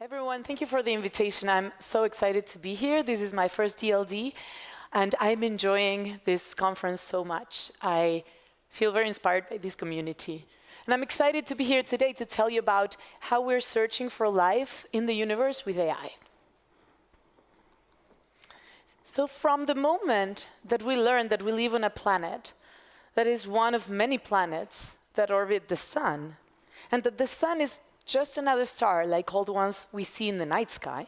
Everyone, thank you for the invitation. I'm so excited to be here. This is my first DLD, and I'm enjoying this conference so much. I feel very inspired by this community. And I'm excited to be here today to tell you about how we're searching for life in the universe with AI. So from the moment that we learned that we live on a planet that is one of many planets that orbit the sun, and that the sun is just another star like all the ones we see in the night sky,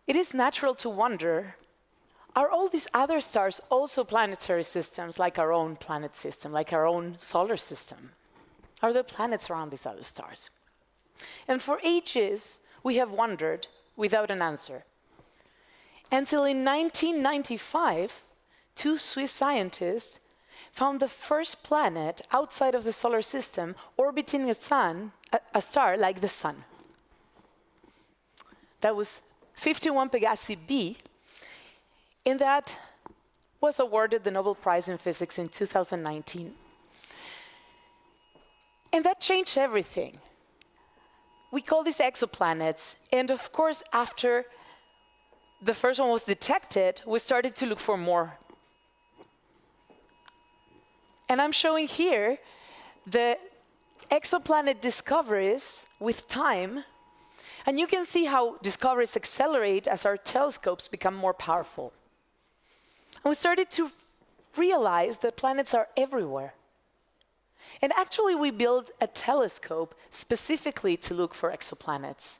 it is natural to wonder, are all these other stars also planetary systems like our own planet system, like our own solar system? Are there planets around these other stars? And for ages, we have wondered without an answer. Until in 1995, two Swiss scientists found the first planet outside of the solar system orbiting a star like the sun. That was 51 Pegasi b, and that was awarded the Nobel Prize in Physics in 2019. And that changed everything. We call these exoplanets, and of course, after the first one was detected, we started to look for more. And I'm showing here the exoplanet discoveries with time. And you can see how discoveries accelerate as our telescopes become more powerful. And we started to realize that planets are everywhere. And actually, we built a telescope specifically to look for exoplanets.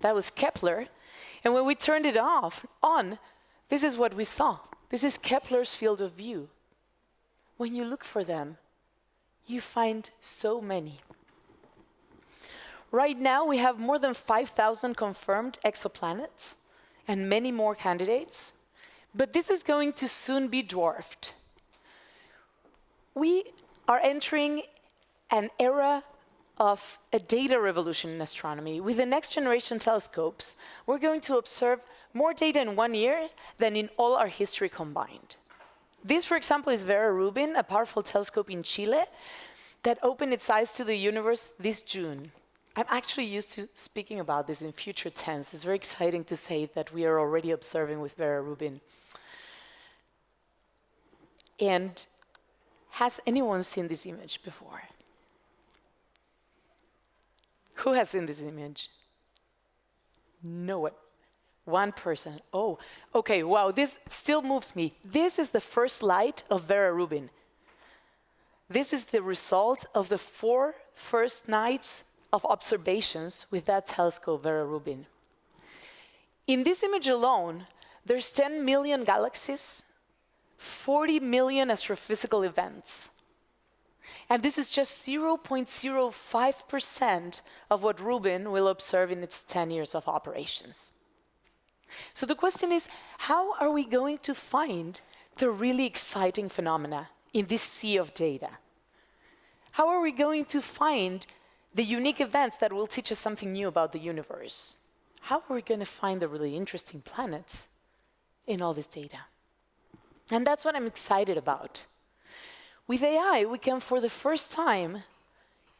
That was Kepler. And when we turned it on, this is what we saw. This is Kepler's field of view. When you look for them, you find so many. Right now, we have more than 5,000 confirmed exoplanets and many more candidates, but this is going to soon be dwarfed. We are entering an era of a data revolution in astronomy. With the next generation telescopes, we're going to observe more data in 1 year than in all our history combined. This, for example, is Vera Rubin, a powerful telescope in Chile that opened its eyes to the universe this June. I'm actually used to speaking about this in future tense. It's very exciting to say that we are already observing with Vera Rubin. And has anyone seen this image before? Who has seen this image? No one. One person. Oh, okay, wow, this still moves me. This is the first light of Vera Rubin. This is the result of the 4 first nights of observations with that telescope, Vera Rubin. In this image alone, there's 10 million galaxies, 40 million astrophysical events. And this is just 0.05% of what Rubin will observe in its 10 years of operations. So the question is, how are we going to find the really exciting phenomena in this sea of data? How are we going to find the unique events that will teach us something new about the universe? How are we going to find the really interesting planets in all this data? And that's what I'm excited about. With AI, we can, for the first time,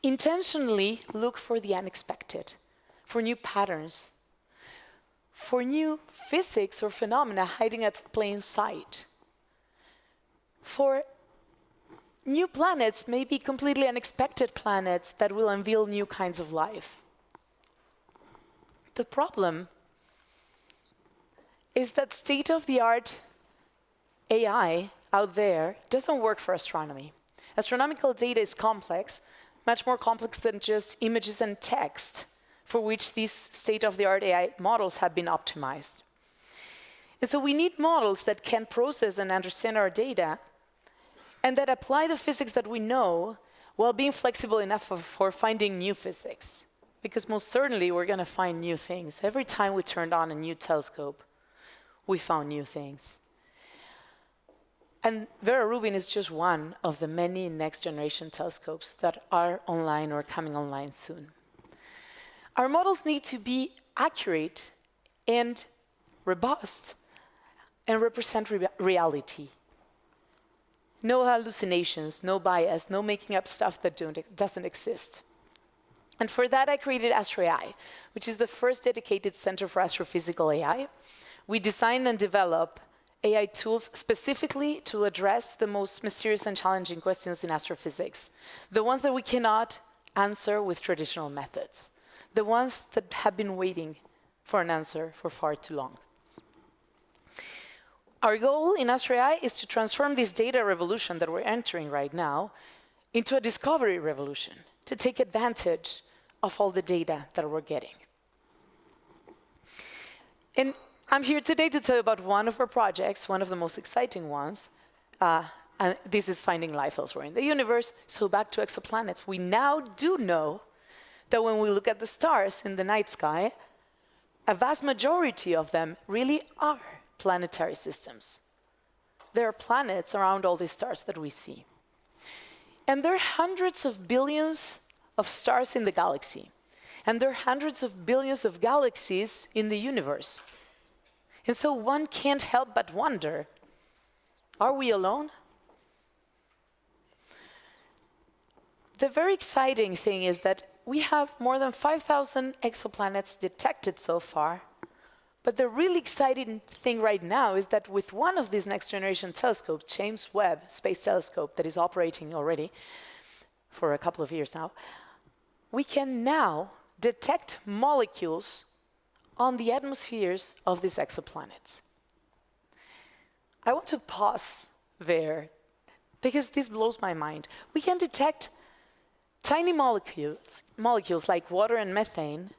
intentionally look for the unexpected, for new patterns, for new physics or phenomena hiding at plain sight, for new planets, maybe completely unexpected planets that will unveil new kinds of life. The problem is that state-of-the-art AI out there doesn't work for astronomy. Astronomical data is complex, much more complex than just images and text, for which these state-of-the-art AI models have been optimized. And so we need models that can process and understand our data and that apply the physics that we know while being flexible enough for finding new physics. Because most certainly we're going to find new things. Every time we turned on a new telescope, we found new things. And Vera Rubin is just one of the many next-generation telescopes that are online or coming online soon. Our models need to be accurate and robust and represent reality. No hallucinations, no bias, no making up stuff that doesn't exist. And for that, I created AstroAI, which is the first dedicated center for astrophysical AI. We design and develop AI tools specifically to address the most mysterious and challenging questions in astrophysics, the ones that we cannot answer with traditional methods, the ones that have been waiting for an answer for far too long. Our goal in AstroAI is to transform this data revolution that we're entering right now into a discovery revolution, to take advantage of all the data that we're getting. And I'm here today to tell you about one of our projects, one of the most exciting ones, and this is finding life elsewhere in the universe. So back to exoplanets. We now do know that when we look at the stars in the night sky, a vast majority of them really are planetary systems. There are planets around all these stars that we see. And there are hundreds of billions of stars in the galaxy. And there are hundreds of billions of galaxies in the universe. And so one can't help but wonder, are we alone? The very exciting thing is that we have more than 5,000 exoplanets detected so far. But the really exciting thing right now is that with one of these next generation telescopes, James Webb Space Telescope, that is operating already for a couple of years now, we can now detect molecules on the atmospheres of these exoplanets. I want to pause there because this blows my mind. We can detect tiny molecules like water and methane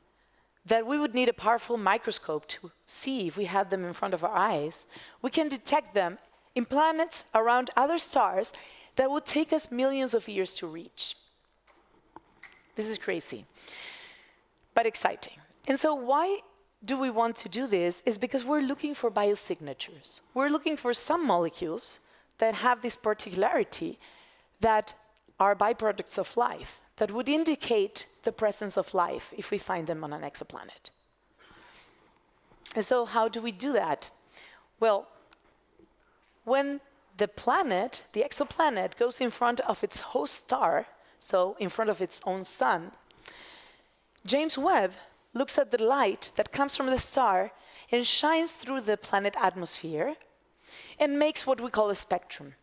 that we would need a powerful microscope to see if we had them in front of our eyes. We can detect them in planets around other stars that would take us millions of years to reach. This is crazy, but exciting. And so why do we want to do this? Is because we're looking for biosignatures. We're looking for some molecules that have this particularity that are byproducts of life, that would indicate the presence of life if we find them on an exoplanet. And so how do we do that? Well, when the planet, the exoplanet, goes in front of its host star, so in front of its own sun, James Webb looks at the light that comes from the star and shines through the planet atmosphere and makes what we call a spectrum.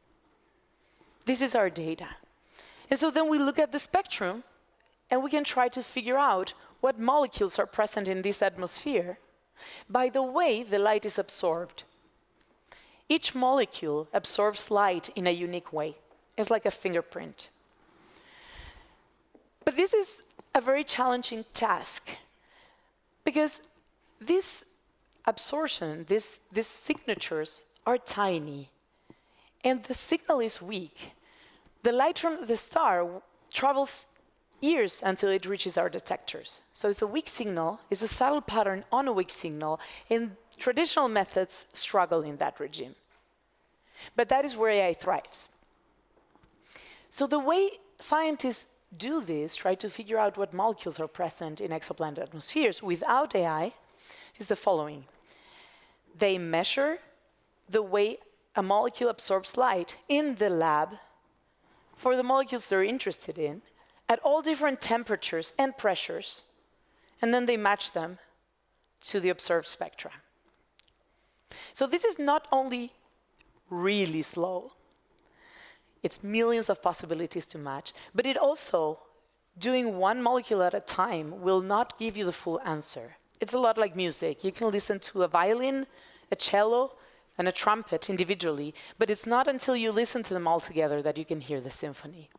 This is our data. And so then we look at the spectrum and we can try to figure out what molecules are present in this atmosphere by the way the light is absorbed. Each molecule absorbs light in a unique way. It's like a fingerprint. But this is a very challenging task because this absorption, these signatures are tiny and the signal is weak. The light from the star travels years until it reaches our detectors. So it's a weak signal, it's a subtle pattern on a weak signal, and traditional methods struggle in that regime. But that is where AI thrives. So the way scientists do this, try to figure out what molecules are present in exoplanet atmospheres without AI, is the following. They measure the way a molecule absorbs light in the lab for the molecules they're interested in at all different temperatures and pressures, and then they match them to the observed spectra. So this is not only really slow, it's millions of possibilities to match, but it also, doing one molecule at a time, will not give you the full answer. It's a lot like music. You can listen to a violin, a cello, and a trumpet individually, but it's not until you listen to them all together that you can hear the symphony.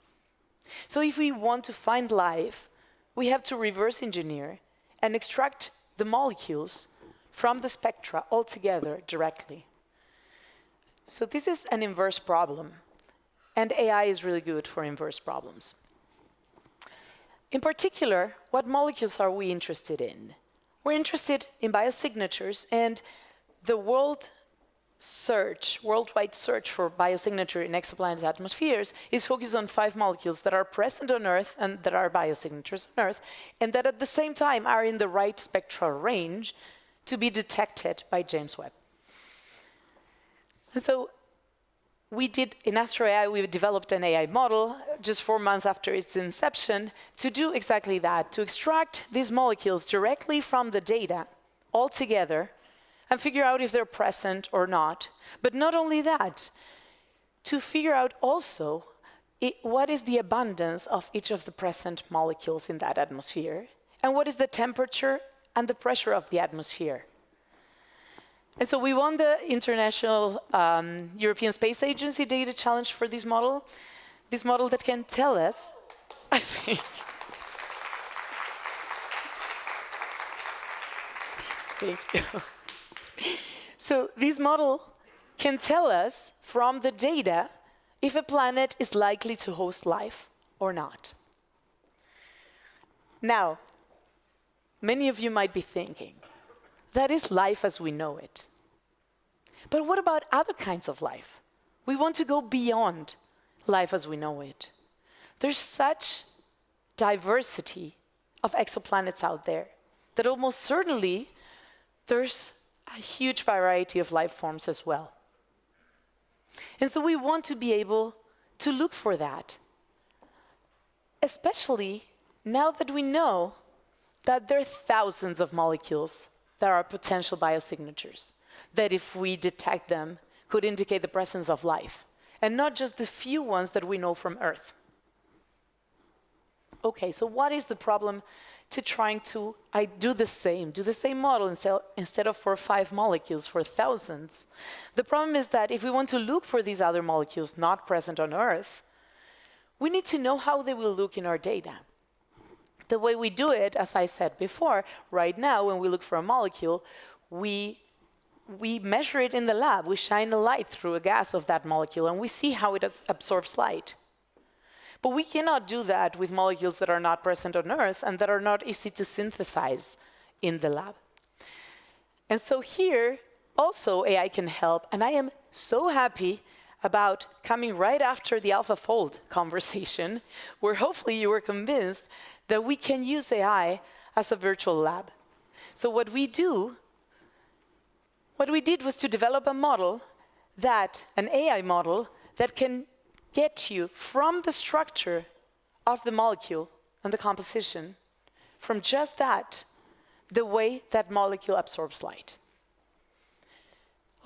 So if we want to find life, we have to reverse engineer and extract the molecules from the spectra altogether directly. So this is an inverse problem, and AI is really good for inverse problems. In particular, what molecules are we interested in? We're interested in biosignatures, and the worldwide search for biosignature in exoplanet atmospheres is focused on 5 molecules that are present on Earth and that are biosignatures on Earth, and that at the same time are in the right spectral range to be detected by James Webb. And so in Astro AI, we developed an AI model just 4 months after its inception to do exactly that, to extract these molecules directly from the data all together and figure out if they're present or not. But not only that, to figure out also what is the abundance of each of the present molecules in that atmosphere, and what is the temperature and the pressure of the atmosphere. And so we won the International European Space Agency Data Challenge for this model that can tell us, I think, thank you. So this model can tell us from the data if a planet is likely to host life or not. Now, many of you might be thinking, that is life as we know it. But what about other kinds of life? We want to go beyond life as we know it. There's such diversity of exoplanets out there that almost certainly there's a huge variety of life forms as well. And so we want to be able to look for that, especially now that we know that there are thousands of molecules that are potential biosignatures, that if we detect them, could indicate the presence of life, and not just the few ones that we know from Earth. Okay, so what is the problem to trying to do the same model instead of for 5 molecules, for thousands? The problem is that if we want to look for these other molecules not present on Earth, we need to know how they will look in our data. The way we do it, as I said before, right now when we look for a molecule, we measure it in the lab. We shine a light through a gas of that molecule and we see how it absorbs light. But we cannot do that with molecules that are not present on Earth and that are not easy to synthesize in the lab. And so here also AI can help, and I am so happy about coming right after the AlphaFold conversation, where hopefully you were convinced that we can use AI as a virtual lab. So what we did was to develop a model an AI model that can get you from the structure of the molecule and the composition, from just that, the way that molecule absorbs light.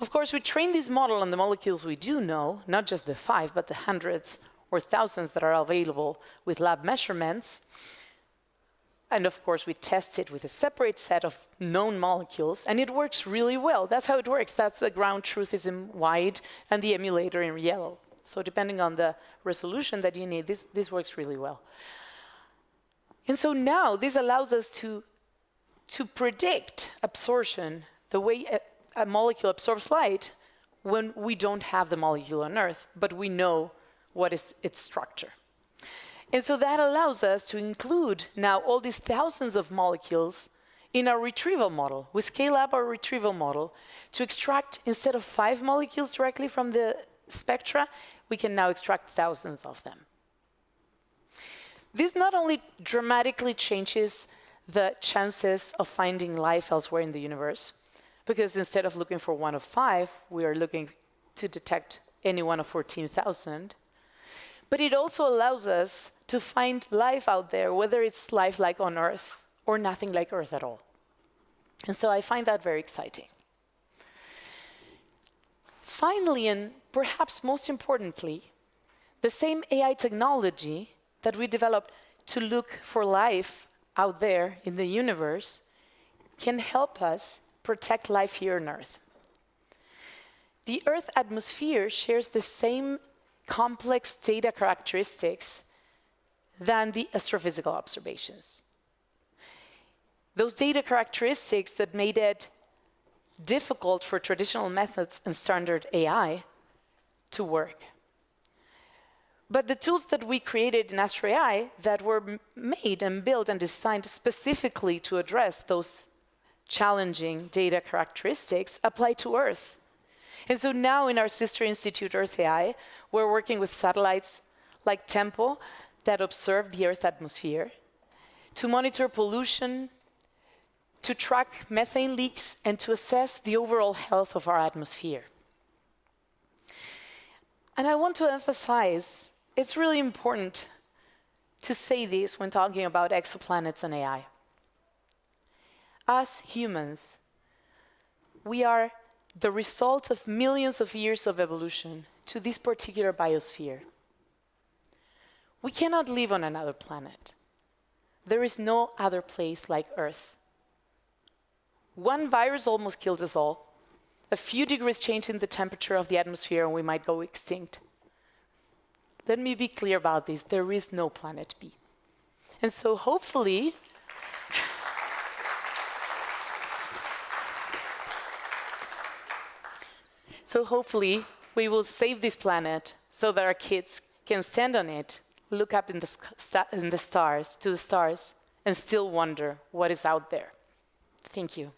Of course, we train this model on the molecules we do know, not just the 5, but the hundreds or thousands that are available with lab measurements. And of course, we test it with a separate set of known molecules, and it works really well. That's how it works. That's the ground truth is in white and the emulator in yellow. So depending on the resolution that you need, this works really well. And so now this allows us to predict absorption, the way a molecule absorbs light, when we don't have the molecule on Earth, but we know what is its structure. And so that allows us to include now all these thousands of molecules in our retrieval model. We scale up our retrieval model to extract, instead of 5 molecules directly from the spectra, we can now extract thousands of them. This not only dramatically changes the chances of finding life elsewhere in the universe, because instead of looking for 1 of 5, we are looking to detect any one of 14,000. But it also allows us to find life out there, whether it's life like on Earth or nothing like Earth at all. And so I find that very exciting. Finally, and perhaps most importantly, the same AI technology that we developed to look for life out there in the universe can help us protect life here on Earth. The Earth atmosphere shares the same complex data characteristics than the astrophysical observations. Those data characteristics that made it difficult for traditional methods and standard AI to work. But the tools that we created in Astro AI that were made and built and designed specifically to address those challenging data characteristics apply to Earth. And so now in our sister institute, Earth AI, we're working with satellites like Tempo that observe the Earth atmosphere to monitor pollution, to track methane leaks, and to assess the overall health of our atmosphere. And I want to emphasize, it's really important to say this when talking about exoplanets and AI. Us humans, we are the result of millions of years of evolution to this particular biosphere. We cannot live on another planet. There is no other place like Earth. One virus almost killed us all. A few degrees change in the temperature of the atmosphere and we might go extinct. Let me be clear about this. There is no planet B. And so hopefully, we will save this planet so that our kids can stand on it, look up to the stars, and still wonder what is out there. Thank you.